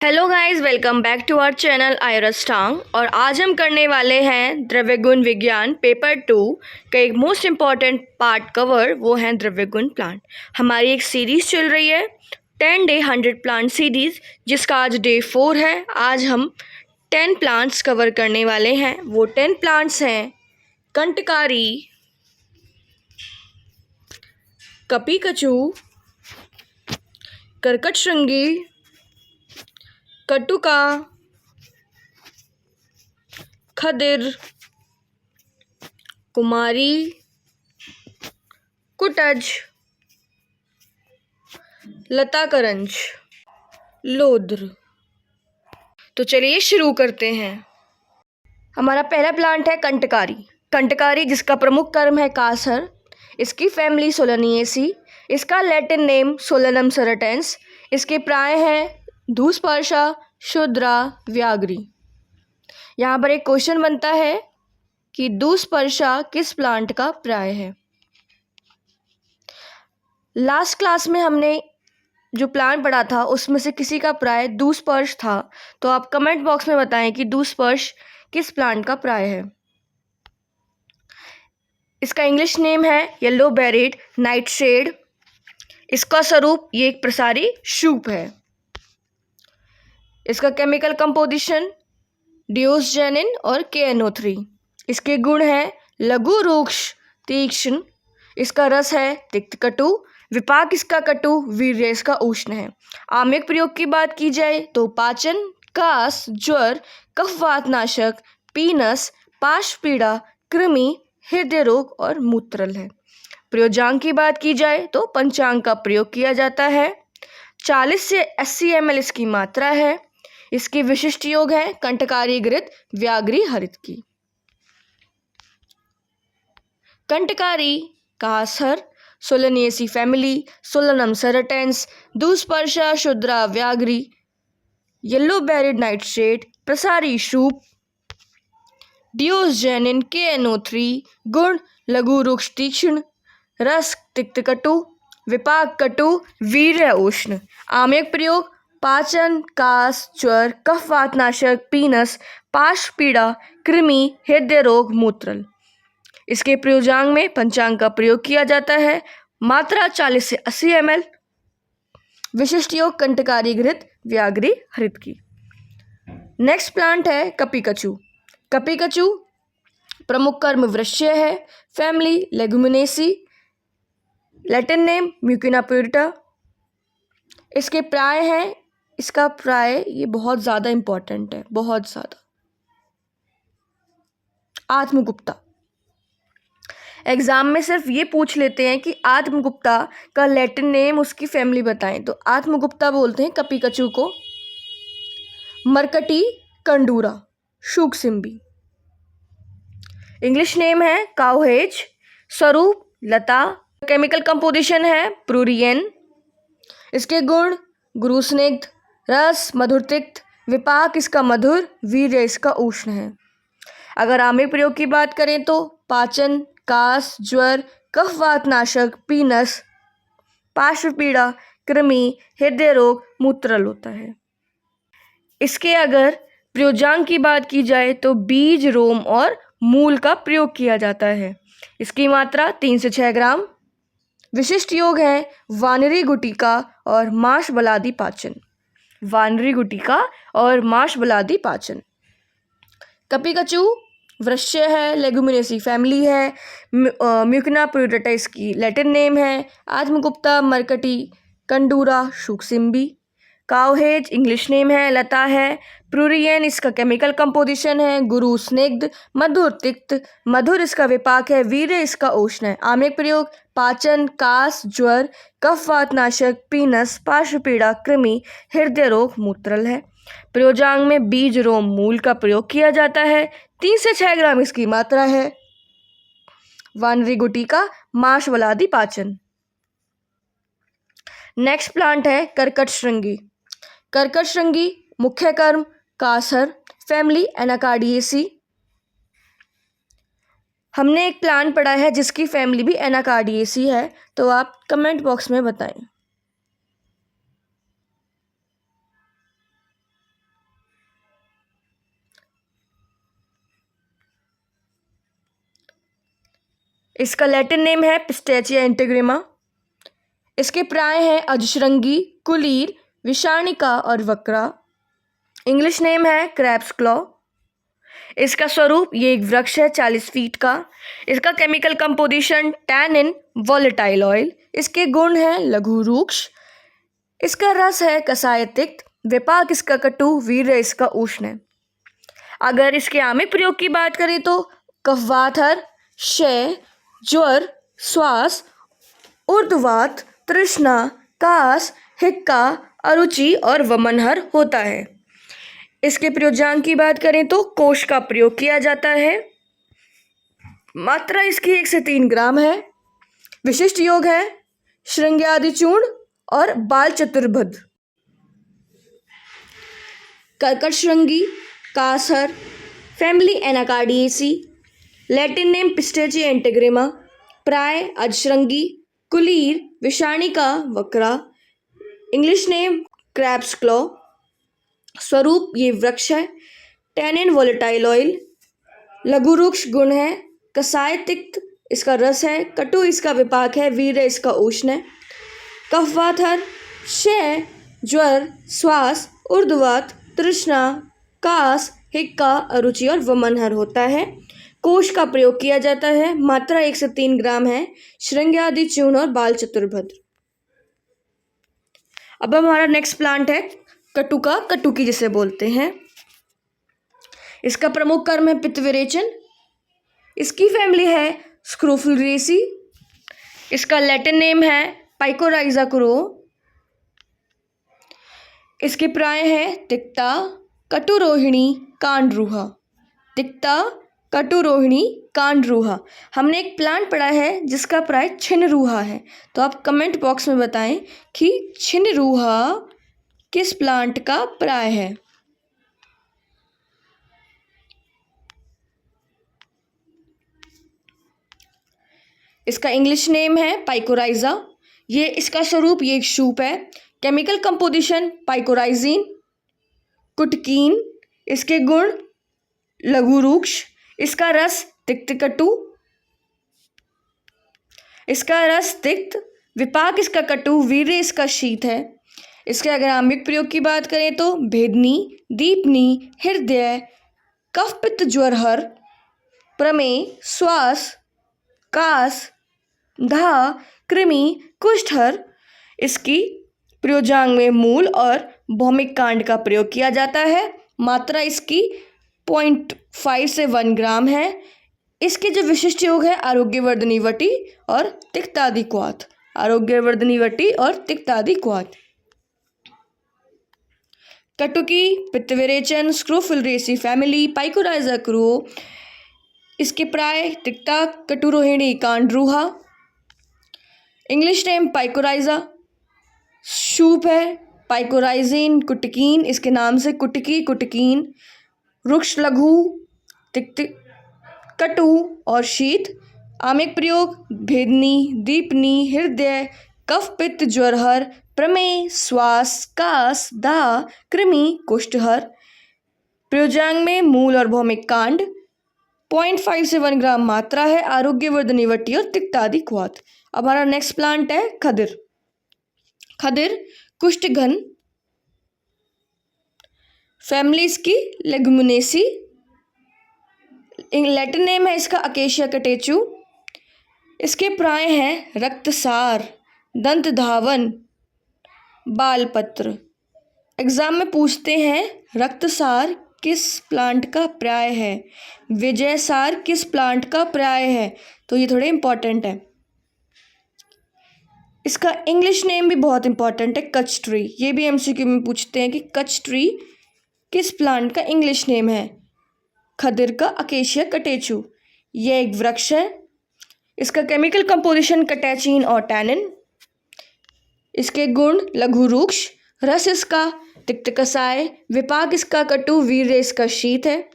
Hello guys, welcome back to our channel आयरस टांग। और आज हम करने वाले हैं द्रव्य गुण विज्ञान पेपर 2 का एक मोस्ट इम्पॉर्टेंट पार्ट कवर, वो है द्रव्य गुण प्लांट। हमारी एक सीरीज़ चल रही है 10 डे 100 प्लांट सीरीज़, जिसका आज डे 4 है। आज हम 10 प्लांट्स कवर करने वाले हैं। वो 10 प्लांट्स हैं कंटकारी, कपीकचू, कर्कटशृंगी, कटुका, खदिर, कुमारी, कुटज, लताकरंज, लोद्र। तो चलिए शुरू करते हैं। हमारा पहला प्लांट है कंटकारी। कंटकारी जिसका प्रमुख कर्म है कासर, इसकी फैमिली सोलनिएसी, इसका लैटिन नेम सोलनम सेरेटेंस, इसके प्राय हैं धूसपर्शा, शुद्रा, व्याघ्री। यहाँ पर एक क्वेश्चन बनता है कि धूसपर्शा किस प्लांट का प्राय है। लास्ट क्लास में हमने जो प्लांट पढ़ा था उसमें से किसी का प्राय धूसपर्श था, तो आप कमेंट बॉक्स में बताएं कि धूसपर्श किस प्लांट का प्राय है। इसका इंग्लिश नेम है येलो बेरीड नाइटशेड। इसका स्वरूप ये एक प्रसारी शूप है। इसका केमिकल कंपोजिशन डिओसजेनिन और KNO3। इसके गुण हैं लघु रूक्ष तीक्ष्ण, इसका रस है तिक्त कटु, विपाक इसका कटु, वीर्य इसका उष्ण है। आम्लिक प्रयोग की बात की जाए तो पाचन, कास, ज्वर, कफवात नाशक, पीनस, पार्श्वपीड़ा, कृमि, हृदय रोग और मूत्रल है। प्रयोजांक की बात की जाए तो पंचांग का प्रयोग किया जाता है। 40 से 80 ml इसकी मात्रा है। इसकी विशिष्ट योग है कंटकारी घृत व्याघ्री हरित की। कंटकारी कासर, सोलनिएसी फैमिली, सोलनम सेरेटेंस, धूसपर्शा, शुद्रा, व्याघ्री, येलो बेरीड नाइटशेड, प्रसारी शूप, डिओसजेनिन, KNO3। गुण लघु रूक्ष तीक्ष्ण, रस तिक्त कटु, विपाक कटु, वीर्य उष्ण। आम्लिक प्रयोग पाचन, कास, ज्वर, कफवात नाशक, पीनस, पार्श्वपीड़ा, कृमि, हृदय रोग, मूत्रल। इसके प्रयोजांग में पंचांग का प्रयोग किया जाता है। मात्रा 40 से 80 ml। विशिष्ट योग कंटकारी घृत व्याघ्री हरित की। नेक्स्ट प्लांट है कपीकचू। कपीकचू प्रमुख कर्म वृक्ष है, फैमिली लेगुमिनेसी, लैटिन नेम म्यूकिना प्यूरिटा। इसके प्राय हैं, इसका प्राय ये बहुत ज़्यादा इम्पॉर्टेंट है, बहुत ज़्यादा। आत्मगुप्ता। एग्जाम में सिर्फ ये पूछ लेते हैं कि आत्मगुप्ता का लैटिन नेम उसकी फैमिली बताएं, तो आत्मगुप्ता बोलते हैं कपीकचू को। मरकटी कंडूरा शूकसिम्बी। इंग्लिश नेम है काउहेज। स्वरूप लता। केमिकल कंपोजिशन है प्रूरियन। इसके गुण गुरु स्निग्ध, रस मधुर तिक्त, विपाक इसका मधुर, वीर्य इसका उष्ण है। अगर आम्लिक प्रयोग की बात करें तो पाचन, कास, ज्वर, कफवात नाशक, पीनस, पार्श्वपीड़ा, कृमि, हृदय रोग, मूत्रल होता है। इसके अगर प्रयोजांक की बात की जाए तो बीज, रोम और मूल का प्रयोग किया जाता है। इसकी मात्रा 3 से 6 ग्राम। विशिष्ट योग है वानरी गुटिका और मांस बलादी पाचन। वानरी गुटिका और मांस बलादी पाचन। कपीकचू वृक्ष है, लेगुमिनेसी फैमिली है, म्यूकिना प्यूरिटा इसकी लैटिन नेम है। आत्मगुप्ता मरकटी कंडूरा शूकसिम्बी। काउहेज इंग्लिश नेम है, लता है। प्रूरियन इसका केमिकल कंपोजिशन है गुरु स्निग्ध, मधुर तिक्त, मधुर इसका विपाक है, वीर्य इसका उष्ण है। आम्लिक प्रयोग पाचन, कास, ज्वर, कफवात नाशक, पीनस, पार्श्वपीड़ा, कृमि, हृदय रोग, मूत्रल है। प्रयोजांग में बीज, रोम, मूल का प्रयोग किया जाता है। 3 से 6 ग्राम इसकी मात्रा है। वानरी गुटिका मांस बलादी पाचन। नेक्स्ट प्लांट है कर्कटशृंगी। कर्कटशृंगी मुख्य कर्म कासर, फैमिली एनाकार्डियेसी। हमने एक प्लांट पढ़ा है जिसकी फैमिली भी एनाकार्डियेसी है, तो आप कमेंट बॉक्स में बताएं। इसका लैटिन नेम है पिस्टेचिया इंटीग्रिमा। इसके प्राय हैं अजश्रृंगी, कुलीर, विषाणिका और वक्रा। इंग्लिश नेम है क्रैब्स क्लॉ। इसका स्वरूप ये एक वृक्ष है 40 फीट का। इसका chemical composition tannin, volatile oil. इसके गुण हैं लघु रूक्ष। इसका रस है कसाय तिक्त, विपाक इसका कटु, वीर्य इसका उष्ण है। अगर इसके आमिक प्रयोग की बात करें तो कफवाथर, क्षय, ज्वर, श्वास, ऊर्ध्ववात, तृष्णा, कास, हिक्का, अरुचि और वमनहर होता है। इसके प्रयोजांक की बात करें तो कोष का प्रयोग किया जाता है। मात्रा इसकी 1 से 3 ग्राम है। विशिष्ट योग है श्रृंग्यादि चूर्ण और बाल चतुर्भुज। कर्कट श्रृंगी, कासहर, family Anacardiaceae. Latin name Pistacia integerrima. प्राय अजश्रृंगी, कुलीर, विषाणिका, वक्रा। English name crab's claw. स्वरूप ये वृक्ष है। Tannin, volatile oil. लघु रूक्ष गुण है कसाय तिक्त, इसका रस है। कटु इसका विपाक है। वीर्य इसका उष्ण है। कफवाथर, क्षय, ज्वर, श्वास, ऊर्ध्ववात, तृष्णा, कास, हिक्का, अरुचि और वमनहर होता है। कोष का प्रयोग किया जाता है। मात्रा 1 से 3 ग्राम है। श्रृंग्यादि चूर्ण और बाल चतुर्भुज। अब हमारा नेक्स्ट प्लांट है कटुका, कटुकी जिसे बोलते हैं। इसका प्रमुख कर्म है पित्त विरेचन। इसकी फैमिली है स्क्रोफुलरेसी। इसका लैटिन नेम है पाइकोराइजा क्रो। इसके प्राय है तिक्ता, कटुरोहिणी, कांडरूहा। तिक्ता, कटुरोहिणी, कांडरूहा। हमने एक प्लांट पढ़ा है जिसका प्राय छिन्नरूहा है, तो आप कमेंट बॉक्स में बताएं कि छिन्नरूहा किस प्लांट का प्राय है। इसका इंग्लिश नेम है पाइकोराइजा। ये इसका स्वरूप ये एक शूप है। Chemical composition picrorhizin, kutkin. इसके गुण लघु रूक्ष। इसका रस तिक्त कटु। इसका रस तिक्त, विपाक इसका कटु, वीर्य इसका शीत है। इसके अगर आम्लिक प्रयोग की बात करें तो भेदनी, दीपनी, हृदय, कफ पित्त ज्वरहर, प्रमेय, श्वास, कास, धा, कृमि, कुष्ठहर। इसकी प्रयोजांग में मूल और भौमिक कांड का प्रयोग किया जाता है। मात्रा इसकी 0.5 से 1 ग्राम है। इसके जो विशिष्ट योग है आरोग्यवर्धनी वटी और तिक्तादि क्वाथ। आरोग्यवर्धनी वटी और तिक्तादि क्वाथ। कटुकी, पित्त विरेचन, स्क्रोफुलरेसी फैमिली, पाइकोराइजा क्रो। इसके प्राय तिक्ता, कटुरोहिणी, कांडरूहा। English name Picrorhiza. शूप है पाइकोराइजिन, कुटकीन। इसके नाम से कुटकी, कुटकीन। वृक्ष लघु, तिक्त, कटु और शीत। आमिक प्रयोग भेदनी, दीपनी, हृदय, कफ पित्त ज्वरहर, प्रमेय, श्वास, कास, धा, कृमि, कुष्ठहर। प्रयोजांग में मूल और भौमिक कांड। 0.5 से 1 ग्राम मात्रा है। आरोग्यवर्धनी वटी और तिक्तादि क्वाथ। अब हमारा नेक्स्ट प्लांट है खदिर। खदिर कुष्ठघन। फैमिली इसकी लेगुमिनेसी। लैटिन नेम है इसका अकेशिया कटेचु। इसके प्राय हैं रक्तसार, दंत धावन, बालपत्र। एग्जाम में पूछते हैं रक्तसार किस प्लांट का प्राय है, विजयसार किस प्लांट का प्राय है, तो ये थोड़े इंपॉर्टेंट है। इसका इंग्लिश नेम भी बहुत इंपॉर्टेंट है, कच ट्री। ये भी एमसीक्यू में पूछते हैं कि कच ट्री किस प्लांट का इंग्लिश नेम है। खदिर का अकेशिया कटेचु। यह एक वृक्ष है। इसका केमिकल कंपोजिशन कटैचीन और टैनिन। इसके गुण लघु रूक्ष। रस इसका तिक्त कसाय, विपाक इसका कटु, वीर्य इसका शीत है।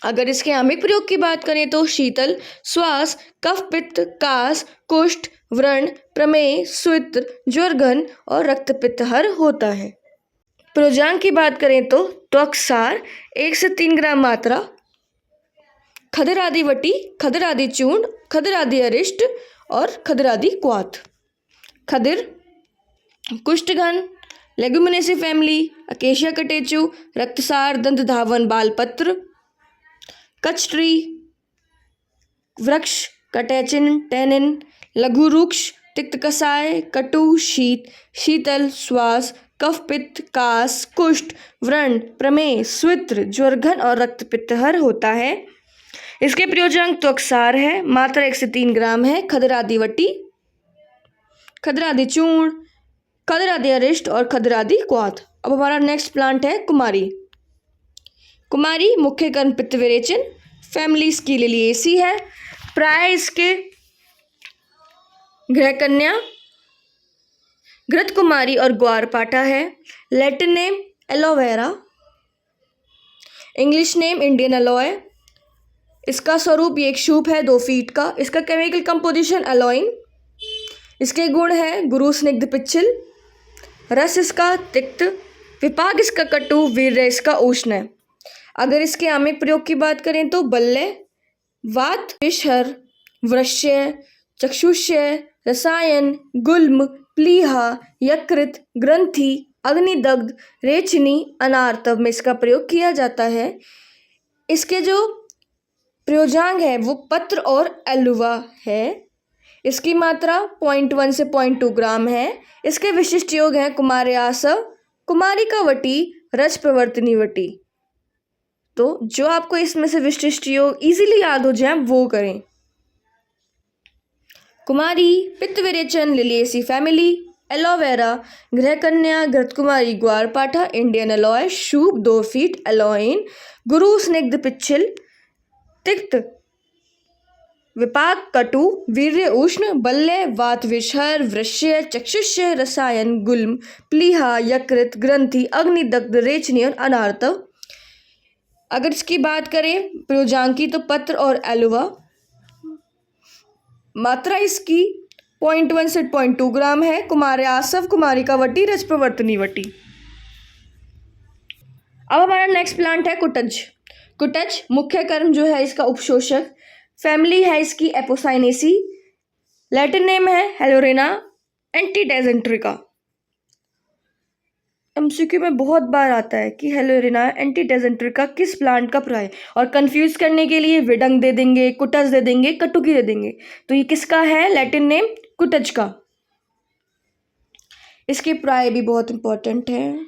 अगर इसके आमिक प्रयोग की बात करें तो शीतल, श्वास, कफ पित्त, कास, कुष्ठ, व्रण, प्रमेय, स्वित्र, ज्वरघन और रक्तपित्तहर होता है। प्रयोजांग की बात करें तो त्वक्सार 1 से 3 ग्राम मात्रा। खदिरादि वटी, खदिरादि चूर्ण, खदिरादि अरिष्ट और खदिरादि क्वाथ। खदिर कुष्ठगण, लेगुमिनेसी फैमिली, अकेशिया कटेचु, रक्तसार, दंत धावन, बालपत्र। कच ट्री वृक्ष, कटैचिन, टैनिन। लघु वृक्ष, तिक्त कसाय, कटु, शीत, शीतल, श्वास, कफ पित्त, कास, कुष्ठ, व्रण, प्रमेह, स्वित्र, ज्वरघन और रक्त पित्तहर होता है। इसके प्रयोजन त्वकसार है, मात्रा 1 से 3 ग्राम है। खदिरादि वटी, खदिरादि चूर्ण, खदिरादि अरिष्ट और खदिरादि क्वाथ। अब हमारा नेक्स्ट प्लांट है कुमारी। कुमारी मुख्य कर्म पित्त विरेचन, फैमिली इसकी लिलिएसी है। प्राय इसके गृह कन्या, घृत कुमारी और ग्वारपाठा है। Latin name aloe vera, English name Indian alloy. इसका स्वरूप ये एक शूप है 2 फीट का। इसका केमिकल कंपोजिशन एलोइन। इसके गुण है गुरु स्निग्ध पिच्छल, रस इसका तिक्त, विपाक इसका कटु, वीर्य इसका उष्ण है। अगर इसके आमिक प्रयोग की बात करें तो बल्ले, वात, विषहर, वृश्य, चक्षुष्य, रसायन, गुल्म, प्लीहा, यकृत, ग्रंथि, अग्निदग्ध, रेचनी, अनार्तव में इसका प्रयोग किया जाता है। इसके जो प्रयोजांग है वो पत्र और एलुवा है। इसकी मात्रा 0.1 से 0.2 ग्राम है। इसके विशिष्ट योग हैं कुमार्यासव, कुमारिका वटी, रज प्रवर्तनी वटी। तो जो आपको इसमें से विशिष्ट योग इजीली याद हो जाए वो करें। कुमारी पित्त विरेचन लिलिएसी फैमिली, एलोवेरा गृह कन्या, घृत कुमारी ग्वारपाठा, Indian aloe, shrub 2 feet, aloin, गुरु स्निग्ध पिच्छल, तिक्त, विपाक कटु, वीर्य उष्ण, बल्ले, वात, विषहर, वृश्य, चक्षुष्य, रसायन, गुल्म, प्लीहा, यकृत, ग्रंथि, अग्निदग्ध, रेचनी और अनार्तव। अगर इसकी बात करें प्रयोजांग की तो पत्र और एलुवा। मात्रा इसकी 0.1 से 0.2 ग्राम है। कुमार्यासव, कुमारिका वटी, रज प्रवर्तनी वटी। अब हमारा नेक्स्ट प्लांट है कुटज। कुटज मुख्य कर्म जो है इसका उपशोषक, फैमिली है इसकी एपोसाइनेसी, लैटिन नेम है हेलोरेना एंटीडेजेंट्रिका। एमसीक्यू में बहुत बार आता है कि हेलोरेना एंटीडेजेंट्रिका किस प्लांट का प्राय, और कंफ्यूज करने के लिए विडंग दे देंगे, कुटज दे देंगे, कटुकी दे देंगे। तो ये किसका है? लैटिन नेम कुटज का। इसके प्राय भी बहुत इंपॉर्टेंट है।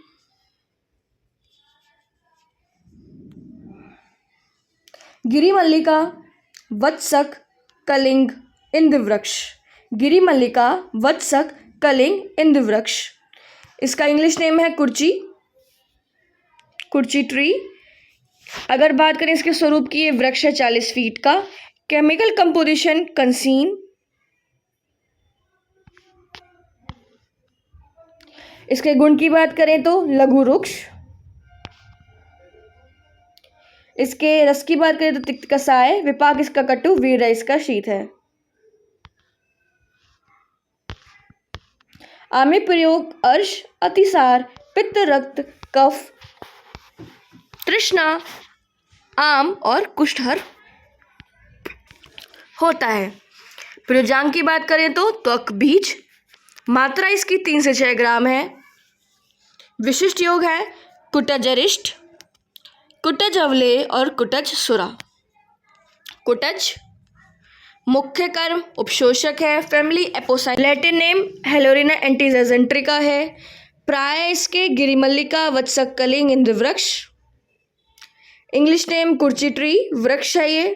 गिरिमल्लिका, वत्सक, कलिंग, इंद्रवृक्ष। गिरिमल्लिका, वत्सक, कलिंग, इंद्रवृक्ष। इसका इंग्लिश नेम है कुर्ची, कुर्ची ट्री। अगर बात करें इसके स्वरूप की, ये वृक्ष है 40 फीट का। केमिकल कंपोजिशन कंसीन। इसके गुण की बात करें तो लघु वृक्ष। इसके रस की बात करें तो तिक्त कसाय, विपाक इसका कटु, वीर्य इसका शीत है। आमिक प्रयोग अर्श, अतिसार, पित्त, रक्त, कफ, तृष्णा, आम और कुष्ठहर होता है। प्रयोजांग की बात करें तो त्वक बीज। मात्रा इसकी 3 से 6 ग्राम है। विशिष्ट योग है कुटज अरिष्ट, कुटज अवलेय और कुटज सुरा। कुटज मुख्य कर्म उपशोषक है, फैमिली एपोसाइन, लैटिन नेम हेलोरेना एंटीडेजेंट्रिका है। प्राय इसके गिरिमल्लिका, वत्सक, कलिंग, इंद्रवृक्ष। इंग्लिश नेम कुर्ची ट्री, वृक्ष है ये।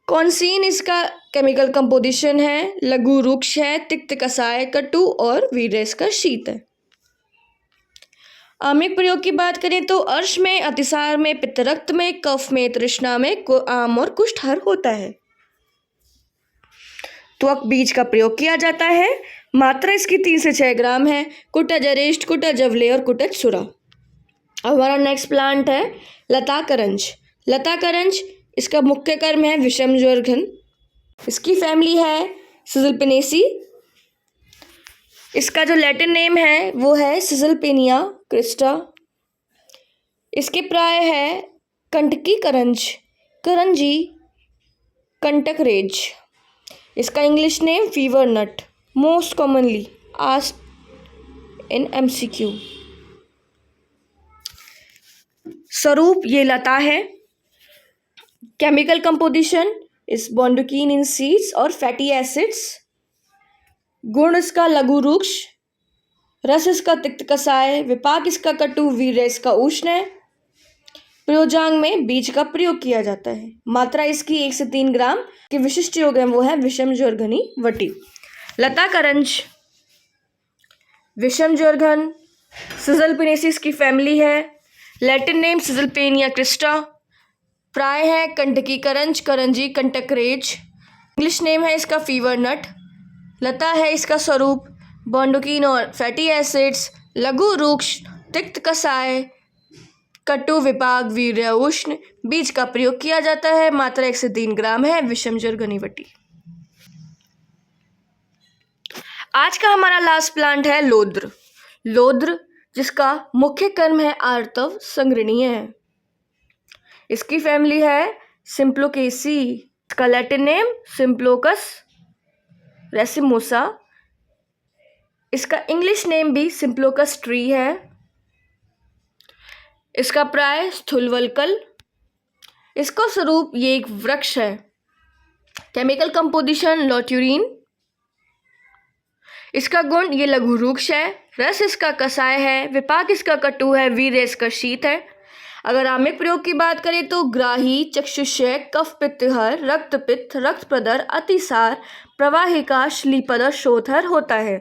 कॉन्सीन इसका केमिकल कंपोजिशन है, लघु वृक्ष है, तिक्त कसाय, कटु और वीर्य इसका शीत है। आमिक प्रयोग की बात करें तो अर्श में, अतिसार में, पित्त रक्त में, कफ में, तृष्णा में, आम और कुष्ठहर होता है। त्वक बीज का प्रयोग किया जाता है। मात्रा इसकी 3 से 6 ग्राम है। कुटज अरिष्ट, कुटज अवलेय और कुटज सुरा। अब हमारा नेक्स्ट प्लांट है लता करंज। लता करंज इसका मुख्य कर्म है विषम ज्वरघन। इसकी फैमिली है सिजलपिनेसी। इसका जो लैटिन नेम है वो है सिजलपेनिया क्रिस्टा। इसके प्राय है कंटकी करंज, करंजी कंटकरेज, इसका English name fever nut, most commonly asked in MCQ। स्वरूप ये लता है। Chemical composition is bonducin in seeds और फैटी एसिड्स। गुण इसका लघु रुक्ष, रस इसका तिक्त कसाय, विपाक इसका कटु, वीर्य इसका उष्ण है। प्रयोजांग में बीज का प्रयोग किया जाता है। मात्रा इसकी 1 से 3 ग्राम की विशिष्ट योग है वो है विषम ज्वर्घनी वटी। लता करंज विषम ज्वर्घन सिजलपिनेसिस की फैमिली है। Latin name Caesalpinia crista. प्राय है कंटकी करंज, करंजी कंटकरेज। इंग्लिश नेम है इसका फीवर नट। लता है इसका स्वरूप बॉन्डुकीन और फैटी एसिड्स, लघु रुक्ष, तिक्त कसाय, कटु, विपाक, वीर्य, उष्ण। बीज का प्रयोग किया जाता है। मात्रा 1 से 3 ग्राम है। विषम ज्वर्घनी वटी। आज का हमारा लास्ट प्लांट है लोद्र। लोद्र जिसका मुख्य कर्म है आर्तव संग्रणीय है। इसकी फैमिली है सिम्प्लोकेसी। इसका लैटिन नेम सिम्प्लोकस रेसिमोसा। इसका इंग्लिश नेम भी सिम्प्लोकस ट्री है। इसका प्राय स्थूलवल्कल। इसका स्वरूप ये एक वृक्ष है। केमिकल कंपोजिशन लॉट्यूरिन। इसका गुण ये लघु रुक्ष है। रस इसका कसाय है। विपाक इसका कटु है। वीर्य इसका शीत है। अगर आमिक प्रयोग की बात करें तो ग्राही, चक्षुष्य, कफ पित्तहर, रक्त पित्त, रक्त प्रदर, अतिसार, प्रवाहिका, श्लीपदर, शोथर होता है।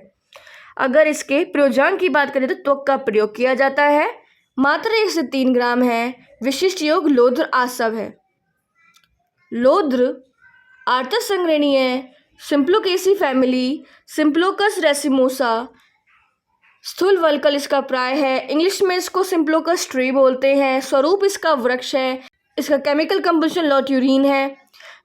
अगर इसके प्रयोजांग की बात करें तो त्वक का प्रयोग किया जाता है। मात्रा 1 से 3 ग्राम है। विशिष्ट योग लोद्र आसव है। लोद्र आर्तव संग्रणीय, सिम्प्लोकेसी फैमिली, सिम्प्लोकस रेसिमोसा, स्थूल वल्कल इसका प्राय है। इंग्लिश में इसको सिम्प्लोकस ट्री बोलते हैं। स्वरूप इसका वृक्ष है। इसका केमिकल कंपोजिशन लॉट्यूरिन है।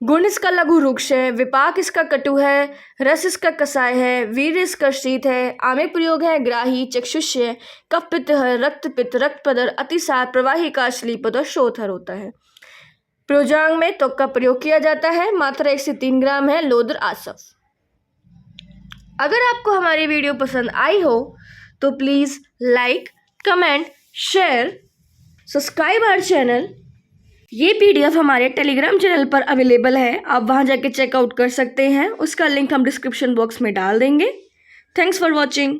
गुण इसका लघु रुक्ष है। विपाक इसका कटु है। रस इसका कसाय है। वीर्य इसका शीत है। आमिक प्रयोग है ग्राही, चक्षुष्य, कफ पित्तहर, रक्त पित्त, रक्त प्रदर, अतिसार, प्रवाहिका, श्लीपद, शोथर होता है। प्रयोजांग में त्वक का प्रयोग किया जाता है। मात्रा 1 से 3 ग्राम है। लोद्र आसव। अगर आपको हमारी वीडियो पसंद आई हो तो please like, comment, share, subscribe our channel. ये PDF हमारे टेलीग्राम चैनल पर अवेलेबल है। आप वहाँ जाके चेकआउट कर सकते हैं। उसका लिंक हम डिस्क्रिप्शन बॉक्स में डाल देंगे। Thanks for watching.